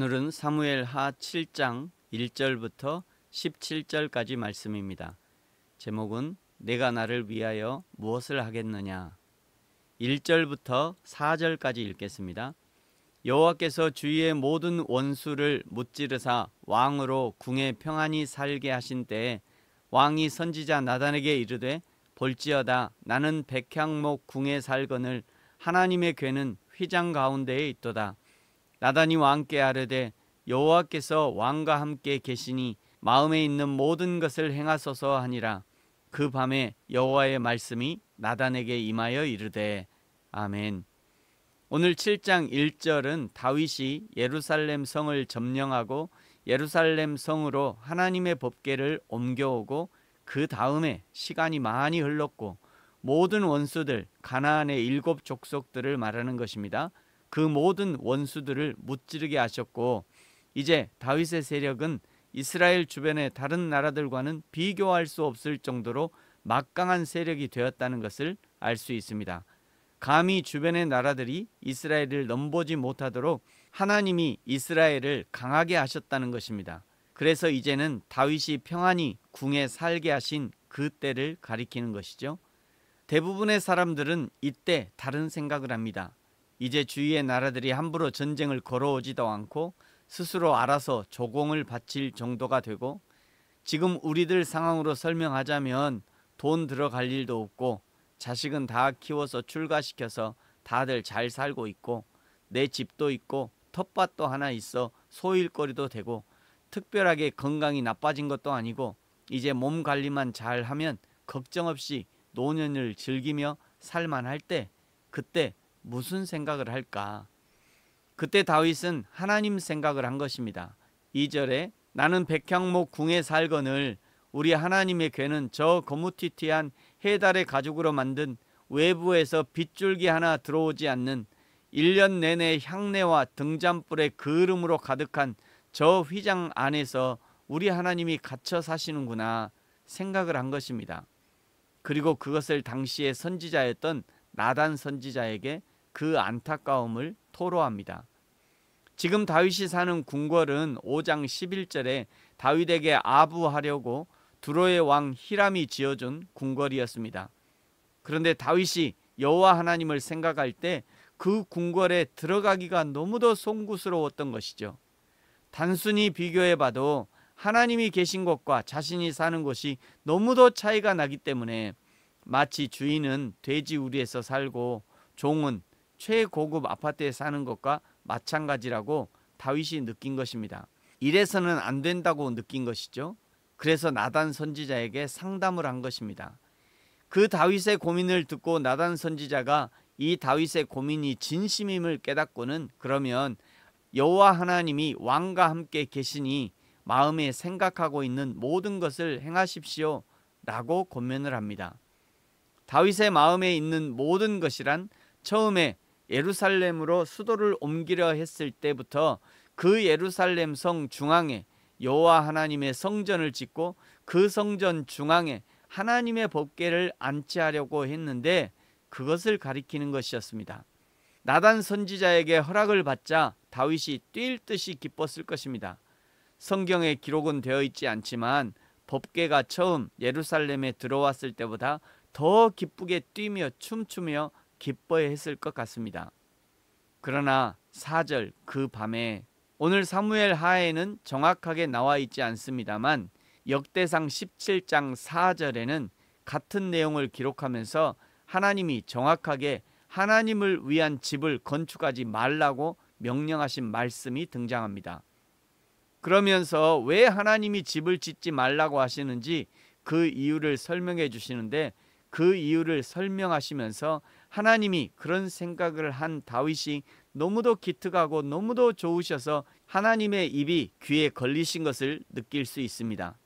오늘은 사무엘 하 7장 1절부터 17절까지 말씀입니다. 제목은 내가 나를 위하여 무엇을 하겠느냐. 1절부터 4절까지 읽겠습니다. 여호와께서 주위의 모든 원수를 무찌르사 왕으로 궁에 평안히 살게 하신 때에 왕이 선지자 나단에게 이르되 볼지어다 나는 백향목 궁에 살거늘 하나님의 궤는 휘장 가운데에 있도다. 나단이 왕께 아뢰되 여호와께서 왕과 함께 계시니 마음에 있는 모든 것을 행하소서 하니라. 그 밤에 여호와의 말씀이 나단에게 임하여 이르되 아멘. 오늘 7장 1절은 다윗이 예루살렘 성을 점령하고 예루살렘 성으로 하나님의 법궤를 옮겨오고 그 다음에 시간이 많이 흘렀고 모든 원수들 가나안의 7 족속들을 말하는 것입니다. 그 모든 원수들을 무찌르게 하셨고 이제 다윗의 세력은 이스라엘 주변의 다른 나라들과는 비교할 수 없을 정도로 막강한 세력이 되었다는 것을 알 수 있습니다. 감히 주변의 나라들이 이스라엘을 넘보지 못하도록 하나님이 이스라엘을 강하게 하셨다는 것입니다. 그래서 이제는 다윗이 평안히 궁에 살게 하신 그 때를 가리키는 것이죠. 대부분의 사람들은 이때 다른 생각을 합니다. 이제 주위의 나라들이 함부로 전쟁을 걸어오지도 않고 스스로 알아서 조공을 바칠 정도가 되고 지금 우리들 상황으로 설명하자면 돈 들어갈 일도 없고 자식은 다 키워서 출가시켜서 다들 잘 살고 있고 내 집도 있고 텃밭도 하나 있어 소일거리도 되고 특별하게 건강이 나빠진 것도 아니고 이제 몸 관리만 잘하면 걱정 없이 노년을 즐기며 살만할 때 그때 무슨 생각을 할까? 그때 다윗은 하나님 생각을 한 것입니다. 2절에 나는 백향목 궁에 살거늘 우리 하나님의 궤는 저 거무튀튀한 해달의 가죽으로 만든 외부에서 빗줄기 하나 들어오지 않는 1년 내내 향내와 등잔불의 그름으로 가득한 저 휘장 안에서 우리 하나님이 갇혀 사시는구나 생각을 한 것입니다. 그리고 그것을 당시의 선지자였던 나단 선지자에게 그 안타까움을 토로합니다. 지금 다윗이 사는 궁궐은 5장 11절에 다윗에게 아부하려고 두로의 왕 히람이 지어준 궁궐이었습니다. 그런데 다윗이 여호와 하나님을 생각할 때 그 궁궐에 들어가기가 너무도 송구스러웠던 것이죠. 단순히 비교해봐도 하나님이 계신 곳과 자신이 사는 곳이 너무도 차이가 나기 때문에 마치 주인은 돼지우리에서 살고 종은 최고급 아파트에 사는 것과 마찬가지라고 다윗이 느낀 것입니다. 이래서는 안 된다고 느낀 것이죠. 그래서 나단 선지자에게 상담을 한 것입니다. 그 다윗의 고민을 듣고 나단 선지자가 이 다윗의 고민이 진심임을 깨닫고는 그러면 여호와 하나님이 왕과 함께 계시니 마음에 생각하고 있는 모든 것을 행하십시오 라고 권면을 합니다. 다윗의 마음에 있는 모든 것이란 처음에 예루살렘으로 수도를 옮기려 했을 때부터 그 예루살렘 성 중앙에 여호와 하나님의 성전을 짓고 그 성전 중앙에 하나님의 법궤를 안치하려고 했는데 그것을 가리키는 것이었습니다. 나단 선지자에게 허락을 받자 다윗이 뛸 듯이 기뻤을 것입니다. 성경에 기록은 되어 있지 않지만 법궤가 처음 예루살렘에 들어왔을 때보다 더 기쁘게 뛰며 춤추며 기뻐했을 것 같습니다. 그러나 4절 그 밤에 오늘 사무엘 하에는 정확하게 나와 있지 않습니다만 역대상 17장 4절에는 같은 내용을 기록하면서 하나님이 정확하게 하나님을 위한 집을 건축하지 말라고 명령하신 말씀이 등장합니다. 그러면서 왜 하나님이 집을 짓지 말라고 하시는지 그 이유를 설명해 주시는데 그 이유를 설명하시면서 하나님이 그런 생각을 한 다윗이 너무도 기특하고 너무도 좋으셔서 하나님의 입이 귀에 걸리신 것을 느낄 수 있습니다.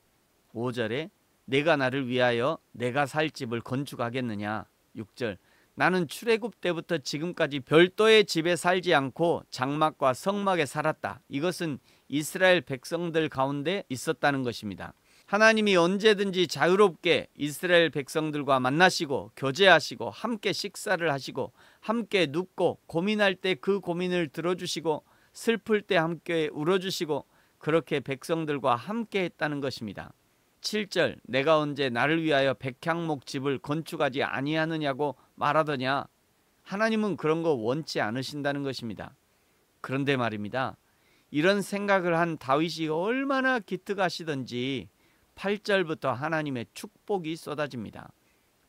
5절에 내가 나를 위하여 내가 살 집을 건축하겠느냐. 6절 나는 출애굽 때부터 지금까지 별도의 집에 살지 않고 장막과 성막에 살았다. 이것은 이스라엘 백성들 가운데 있었다는 것입니다. 하나님이 언제든지 자유롭게 이스라엘 백성들과 만나시고 교제하시고 함께 식사를 하시고 함께 눕고 고민할 때 그 고민을 들어주시고 슬플 때 함께 울어주시고 그렇게 백성들과 함께 했다는 것입니다. 7절 내가 언제 나를 위하여 백향목 집을 건축하지 아니하느냐고 말하더냐. 하나님은 그런 거 원치 않으신다는 것입니다. 그런데 말입니다. 이런 생각을 한 다윗이 얼마나 기특하시던지 8절부터 하나님의 축복이 쏟아집니다.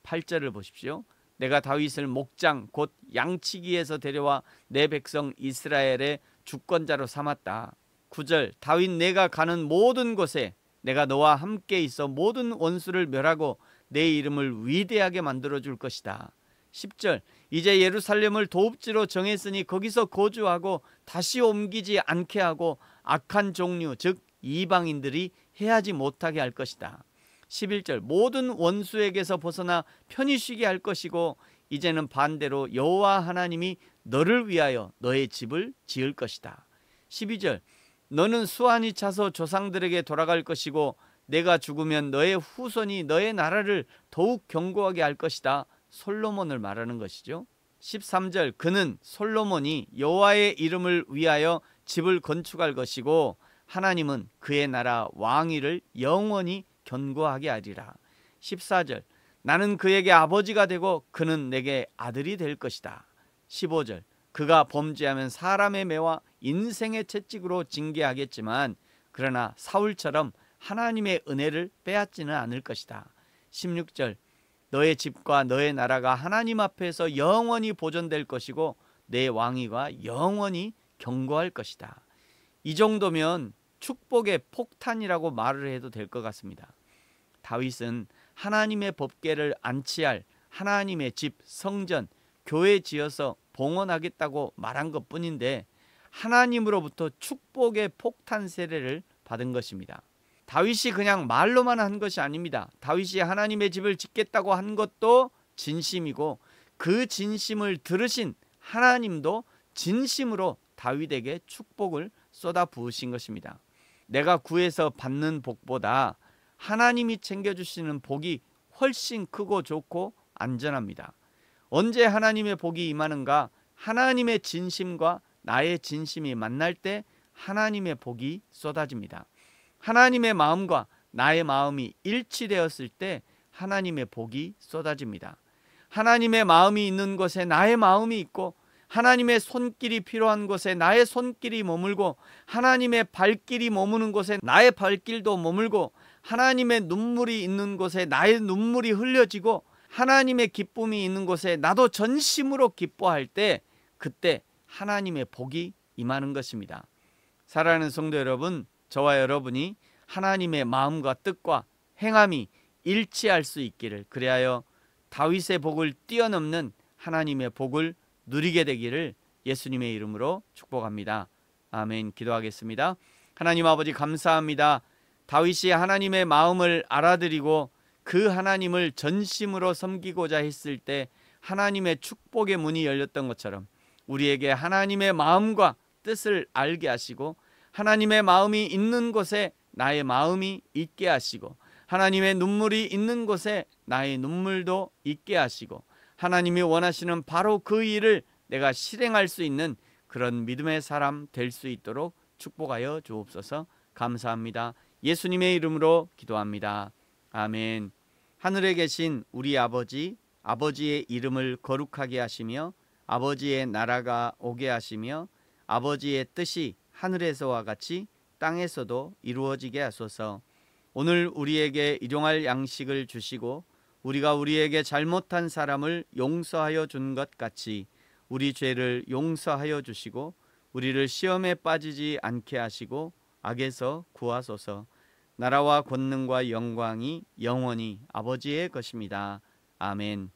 8절을 보십시오. 내가 다윗을 목장 곧 양치기에서 데려와 내 백성 이스라엘의 주권자로 삼았다. 9절 다윗 내가 가는 모든 곳에 내가 너와 함께 있어 모든 원수를 멸하고 내 이름을 위대하게 만들어 줄 것이다. 10절 이제 예루살렘을 도읍지로 정했으니 거기서 거주하고 다시 옮기지 않게 하고 악한 종류 즉 이방인들이 해하지 못하게 할 것이다. 11절 모든 원수에게서 벗어나 편히 쉬게 할 것이고 이제는 반대로 여호와 하나님이 너를 위하여 너의 집을 지을 것이다. 12절 너는 수완이 차서 조상들에게 돌아갈 것이고 내가 죽으면 너의 후손이 너의 나라를 더욱 견고하게 할 것이다. 솔로몬을 말하는 것이죠. 13절 그는 솔로몬이 여호와의 이름을 위하여 집을 건축할 것이고 하나님은 그의 나라 왕위를 영원히 견고하게 하리라. 14절 나는 그에게 아버지가 되고 그는 내게 아들이 될 것이다. 15절 그가 범죄하면 사람의 매와 인생의 채찍으로 징계하겠지만 그러나 사울처럼 하나님의 은혜를 빼앗지는 않을 것이다. 16절 너의 집과 너의 나라가 하나님 앞에서 영원히 보존될 것이고 내 왕위가 영원히 견고할 것이다. 이 정도면 축복의 폭탄이라고 말을 해도 될 것 같습니다. 다윗은 하나님의 법궤를 안치할 하나님의 집, 성전, 교회 지어서 봉헌하겠다고 말한 것뿐인데 하나님으로부터 축복의 폭탄 세례를 받은 것입니다. 다윗이 그냥 말로만 한 것이 아닙니다. 다윗이 하나님의 집을 짓겠다고 한 것도 진심이고 그 진심을 들으신 하나님도 진심으로 다윗에게 축복을 쏟아 부으신 것입니다. 내가 구해서 받는 복보다 하나님이 챙겨주시는 복이 훨씬 크고 좋고 안전합니다. 언제 하나님의 복이 임하는가? 하나님의 진심과 나의 진심이 만날 때 하나님의 복이 쏟아집니다. 하나님의 마음과 나의 마음이 일치되었을 때 하나님의 복이 쏟아집니다. 하나님의 마음이 있는 곳에 나의 마음이 있고 하나님의 손길이 필요한 곳에 나의 손길이 머물고 하나님의 발길이 머무는 곳에 나의 발길도 머물고 하나님의 눈물이 있는 곳에 나의 눈물이 흘려지고 하나님의 기쁨이 있는 곳에 나도 전심으로 기뻐할 때 그때 하나님의 복이 임하는 것입니다. 사랑하는 성도 여러분, 저와 여러분이 하나님의 마음과 뜻과 행함이 일치할 수 있기를, 그리하여 다윗의 복을 뛰어넘는 하나님의 복을 누리게 되기를 예수님의 이름으로 축복합니다. 아멘. 기도하겠습니다. 하나님 아버지 감사합니다. 다윗이 하나님의 마음을 알아들이고 그 하나님을 전심으로 섬기고자 했을 때 하나님의 축복의 문이 열렸던 것처럼 우리에게 하나님의 마음과 뜻을 알게 하시고 하나님의 마음이 있는 곳에 나의 마음이 있게 하시고 하나님의 눈물이 있는 곳에 나의 눈물도 있게 하시고 하나님이 원하시는 바로 그 일을 내가 실행할 수 있는 그런 믿음의 사람 될 수 있도록 축복하여 주옵소서. 감사합니다. 예수님의 이름으로 기도합니다. 아멘. 하늘에 계신 우리 아버지, 아버지의 이름을 거룩하게 하시며 아버지의 나라가 오게 하시며 아버지의 뜻이 하늘에서와 같이 땅에서도 이루어지게 하소서. 오늘 우리에게 일용할 양식을 주시고 우리가 우리에게 잘못한 사람을 용서하여 준 것 같이 우리 죄를 용서하여 주시고 우리를 시험에 빠지지 않게 하시고 악에서 구하소서. 나라와 권능과 영광이 영원히 아버지의 것입니다. 아멘.